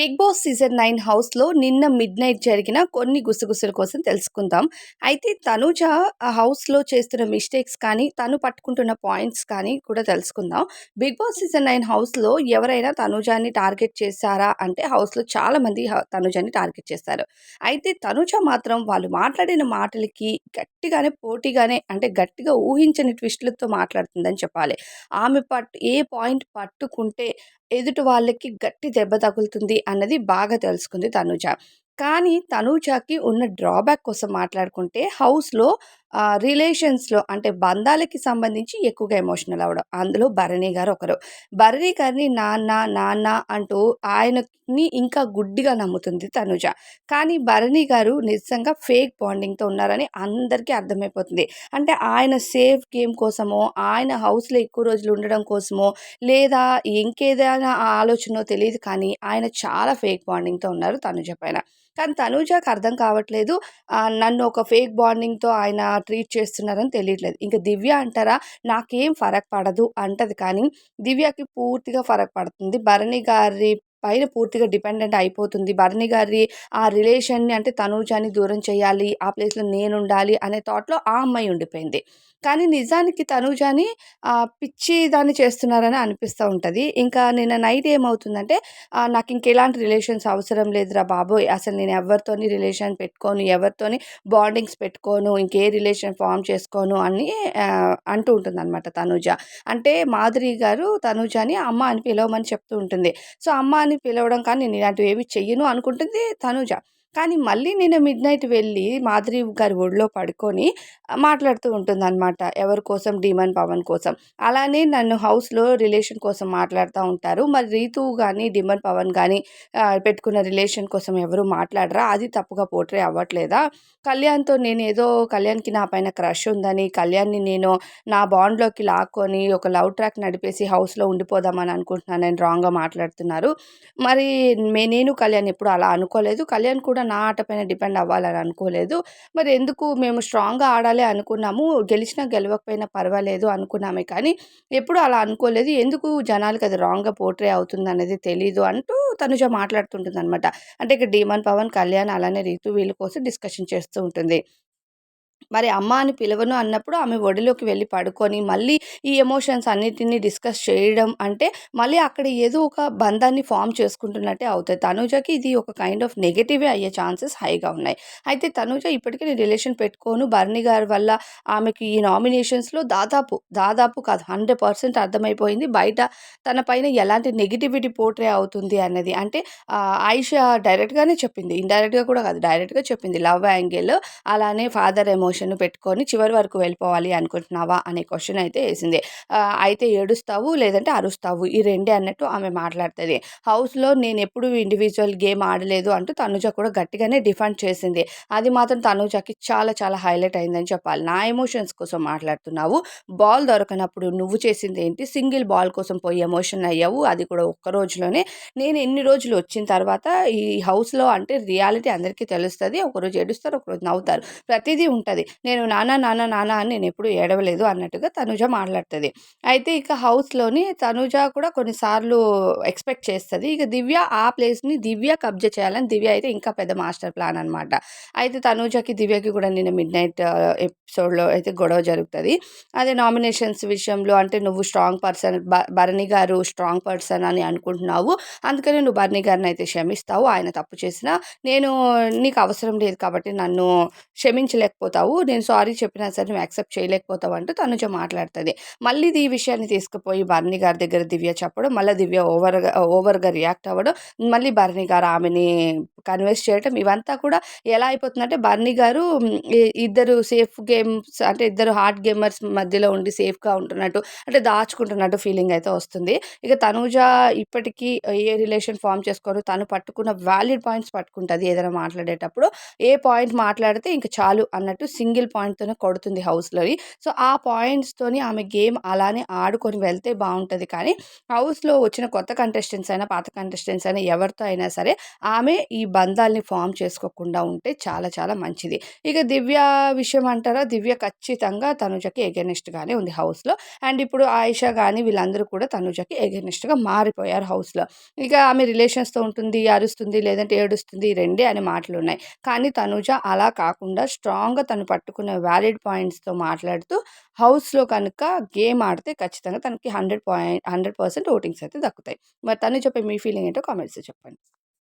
Big boss season 9 హౌస్‌లో నిన్న midnight జరిగిన కొన్ని గుసగుసల కోసం తెలుసుకుందాం. అయితే తనూజ ఆ హౌస్‌లో చేస్తున్న మిస్టేక్స్ కానీ, తను పట్టుకుంటున్న పాయింట్స్ కానీ కూడా తెలుసుకుందాం. బిగ్ బాస్ సీజన్ 9 హౌస్‌లో ఎవరైనా తనూజాని టార్గెట్ చేశారా అంటే హౌస్‌లో చాలామంది తనూజాని టార్గెట్ చేశారు. అయితే తనూజ మాత్రం వాళ్ళు మాట్లాడిన మాటలకి గట్టిగానే పోటీగానే అంటే గట్టిగా ఊహించని ట్విస్ట్‌లతో మాట్లాడుతుందని చెప్పాలి. ఆమె ఏ పాయింట్ పట్టుకుంటే ఎదుటి వాళ్ళకి గట్టి దెబ్బ తగులుతుంది అన్నది బాగా తెలుసుకుంది తనూజ. కానీ తనూజకి ఉన్న డ్రాబ్యాక్ కోసం మాట్లాడుకుంటే హౌస్‌లో రిలేషన్స్‌లో అంటే బంధాలకి సంబంధించి ఎక్కువగా ఎమోషనల్ అవ్వడం. అందులో భరణి గారు ఒకరు. భరణి గారిని నాన్న, నాన్న అంటూ ఆయనని ఇంకా గుడ్డిగా నమ్ముతుంది తనూజ. కానీ భరణి గారు నిజంగా ఫేక్ బాండింగ్‌తో ఉన్నారని అందరికీ అర్థమైపోతుంది. అంటే ఆయన సేఫ్ గేమ్ కోసమో, ఆయన హౌస్‌లో ఎక్కువ రోజులు ఉండడం కోసమో లేదా ఇంకేదైనా ఆలోచనో తెలీదు కానీ, ఆయన చాలా ఫేక్ బాండింగ్‌తో ఉన్నారు తనుజ పైన. కానీ తనూజకి అర్థం కావట్లేదు. నన్ను ఒక ఫేక్ బాండింగ్‌తో ఆయన ట్రీట్ చేస్తున్నారని తెలియట్లేదు. ఇంక దివ్య అంటారా, నాకేం ఫరక్ పడదు అంటది కానీ, దివ్యకి పూర్తిగా ఫరక్ పడుతుంది. భరణి గారి పైన పూర్తిగా డిపెండెంట్ అయిపోతుంది. భరణి గారి ఆ రిలేషన్‌ని అంటే తనూజని దూరం చేయాలి, ఆ ప్లేస్‌లో నేనుండాలి అనే థాట్‌లో ఆ అమ్మాయి ఉండిపోయింది. కానీ నిజానికి తనూజని పిచ్చి దాన్ని చేస్తున్నారని అనిపిస్తా ఉంటది. ఇంకా నిన్న నైట్ ఏమవుతుందంటే నాకింకెలాంటి రిలేషన్స్ అవసరం లేదురా బాబోయ్! అసలు నేను ఎవరితోని రిలేషన్ పెట్టుకోను, ఎవరితోని బాండింగ్స్ పెట్టుకోను, ఇంకే రిలేషన్ ఫార్మ్ చేసుకోను అని అంటూ ఉంటుందనమాట తనూజ. అంటే మాధురి గారు తనూజని అమ్మ అని పిలవమని చెప్తూ ఉంటుంది. సో, అమ్మ అని పిలవడం కానీ నేను ఇలాంటివేవి చెయ్యను అనుకుంటుంది తనూజ. కానీ మళ్ళీ నిన్న మిడ్‌నైట్ వెళ్ళి మాధురి గారి ఒడిలో పడుకొని మాట్లాడుతూ ఉంటుందనమాట. ఎవరి కోసం? డీమన్ పవన్ కోసం. అలానే నన్ను హౌస్‌లో రిలేషన్ కోసం మాట్లాడుతా ఉంటారు. మరి రీతు గాని, డీమన్ పవన్ గాని పెట్టుకున్న రిలేషన్ కోసం ఎవరు మాట్లాడరా? అది తప్పుగా పోర్ట్రే అవ్వట్లేదా? కళ్యాణ్‌తో నేనేదో కళ్యాణ్‌కి నా పైన క్రష్ ఉందని, కళ్యాణ్‌ని నేను నా బాండ్‌లోకి లాక్కొని ఒక లవ్ ట్రాక్ నడిపేసి హౌస్‌లో ఉండిపోదామని అనుకుంటున్నానని రాంగ్‌గా మాట్లాడుతున్నారు. మరి నేను కళ్యాణ్ ఎప్పుడు అలా అనుకోలేదు. కళ్యాణ్ కూడా నా ఆట పైన డిపెండ్ అవ్వాలని అనుకోలేదు. మరెందుకు మేము స్ట్రాంగ్‌గా ఆడాలి అనుకున్నాము. గెలిచినా, గెలవకపోయినా పర్వాలేదు అనుకున్నామే కానీ, ఎప్పుడు అలా అనుకోలేదు. ఎందుకు జనాలకి అది రాంగ్‌గా పోర్ట్రే అవుతుందనేది తెలీదు అంటూ తనుజ మాట్లాడుతుంటుందనమాట. అంటే ఇక డీమన్ పవన్, కళ్యాణ్ అలానే రీతు వీళ్ళ కోసం డిస్కషన్ చేస్తూ ఉంటుంది. మరి అమ్మ అని పిలవను అన్నప్పుడు ఆమె ఒడిలోకి వెళ్లి పడుకొని, మళ్ళీ ఈ ఎమోషన్స్ అన్నిటిని డిస్కస్ చేయడం అంటే, మళ్ళీ అక్కడ ఏదో ఒక బంధాన్ని ఫార్మ్ చేసుకుంటున్నట్టే అవుతది. తనూజకి ఇది ఒక కైండ్ ఆఫ్ నెగెటివే అయ్యే ఛాన్సెస్ హైగా ఉన్నాయి. అయితే తనూజ ఇప్పటికి నేను రిలేషన్ పెట్టుకోను. భరణి గారి వల్ల ఆమెకి ఈ నామినేషన్స్‌లో దాదాపు కాదు 100% అర్థమైపోయింది. బయట తన పైన ఎలాంటి నెగటివిటీ పోర్ట్రే అవుతుంది అన్నది. అంటే ఆయిషా డైరెక్ట్‌గానే చెప్పింది. ఇండైరెక్ట్‌గా కూడా కాదు. డైరెక్ట్‌గా చెప్పింది. లవ్ యాంగిల్ అలానే ఫాదర్ ఎమోషన్ పెట్టుకొని చివరి వరకు వెళ్ళిపోవాలి అనుకుంటున్నావా అనే క్వెషన్ అయితే ఏసింది. అయితే ఏడుస్తావు లేదంటే అరుస్తావు. ఈ రెండే అన్నట్టు ఆమె మాట్లాడుతది. హౌస్‌లో నేనెప్పుడు ఇండివిడ్యువల్ గేమ్ ఆడలేదు అంటూ తనుజ కూడా గట్టిగానే డిఫెండ్ చేసింది. అది మాత్రం తనుజకి చాలా చాలా హైలైట్ అయిందని చెప్పాలి. నా ఎమోషన్స్ కోసం మాట్లాడుతున్నావు. బాల్ దొరకనప్పుడు నువ్వు చేసిందేంటి? సింగిల్ బాల్ కోసం పోయి ఎమోషన్ అయ్యావు. అది కూడా ఒక్క రోజులోనే. నేను ఎన్ని రోజులు వచ్చిన తర్వాత ఈ హౌస్‌లో అంటే రియాలిటీ అందరికీ తెలుస్తది. ఒకరోజు ఏడుస్తారు, ఒకరోజు నవ్వుతారు. ప్రతీదీ ఉంటది. నేను నాన్న, నాన్న, నాన్న అని నేనెప్పుడు ఏడవలేదు అన్నట్టుగా తనుజ మాట్లాడుతది. అయితే ఇక హౌస్‌లోని తనుజ కూడా కొన్ని సార్లు ఎక్స్‌పెక్ట్ చేస్తది. ఇక దివ్య ఆ ప్లేస్‌ని దివ్య కబ్జా చేయాలని దివ్య అయితే ఇంకా పెద్ద మాస్టర్ ప్లాన్ అనమాట. అయితే తనుజకి, దివ్యకి కూడా నిన్న మిడ్‌నైట్ ఎపిసోడ్‌లో అయితే గొడవ జరుగుతది. అదే నామినేషన్స్ విషయంలో అంటే నువ్వు strong person Bharani garu strong person అని అనుకుంటున్నావు. అందుకని నువ్వు భరణి గారినైతే క్షమిస్తావు. ఆయన తప్పు చేసినా. నేను నీకు అవసరం లేదు కాబట్టి నన్ను క్షమించలేకపోతావు. నేను సారీ చెప్పినా సరే నువ్వు యాక్సెప్ట్ చేయలేకపోతావు అంటూ తనుజ మాట్లాడుతది. మళ్ళీ ఈ విషయాన్ని తీసుకుపోయి భరణి గారి దగ్గర దివ్య చెప్పడం, మళ్ళా దివ్య ఓవర్‌గా రియాక్ట్ అవ్వడం, మళ్ళీ భరణి గారు ఆమెని కన్విన్స్ చేయటం ఇవంతా కూడా ఎలా అయిపోతుందంటే భరణి గారు ఇద్దరు సేఫ్ గేమ్స్ అంటే ఇద్దరు హార్డ్ గేమర్స్ మధ్యలో ఉండి సేఫ్‌గా ఉంటున్నట్టు అంటే దాచుకుంటున్నట్టు ఫీలింగ్ అయితే వస్తుంది. ఇక తనూజ ఇప్పటికీ ఏ రిలేషన్ ఫార్మ్ చేసుకోరు. తను పట్టుకున్న వాలిడ్ పాయింట్స్ పట్టుకుంటది ఏదైనా మాట్లాడేటప్పుడు. ఏ పాయింట్ మాట్లాడితే ఇంక చాలు అన్నట్టు సింగిల్ పాయింట్‌తోనే కొడుతుంది హౌస్‌లోయి. సో, ఆ పాయింట్స్‌తోని ఆమె గేమ్ అలానే ఆడుకొని వెళ్తే బావుంటది కానీ, హౌస్‌లో వచ్చిన కొత్త కంటెస్టెంట్స్ అయినా, పాత కంటెస్టెంట్స్ అయినా ఎవరితో అయినా సరే, ఆమె ఈ బంధాల్ని ఫార్మ్ చేసుకోకుండా ఉంటే చాలా చాలా మంచిది. ఇక దివ్య విషయం అంటారా? దివ్య ఖచ్చితంగా తనుజకి ఎగైనిస్ట్‌గానే ఉంది హౌస్‌లో. అండ్ ఇప్పుడు ఆయిషా గాని వీళ్ళందరూ కూడా తనుజకి ఎగైనిస్ట్‌గా మారిపోయారు హౌస్‌లో. ఇక ఆమె రిలేషన్స్‌తో ఉంటుంది, అరుస్తుంది, లేదంటే ఏడుస్తుంది. ఈ రెండే అనే మాటలున్నాయి. కానీ తనుజ అలా కాకుండా స్ట్రాంగ్‌గా తను పట్టుకున్న వాలిడ్ పాయింట్స్‌తో మాట్లాడుతూ హౌస్‌లో కనుక గేమ్ ఆడితే ఖచ్చితంగా తనకి 100% ఓటింగ్స్ అయితే దక్కుతాయి. మరి తనుజపై మీ ఫీలింగ్ ఏంటో కామెంట్స్‌లో చెప్పండి.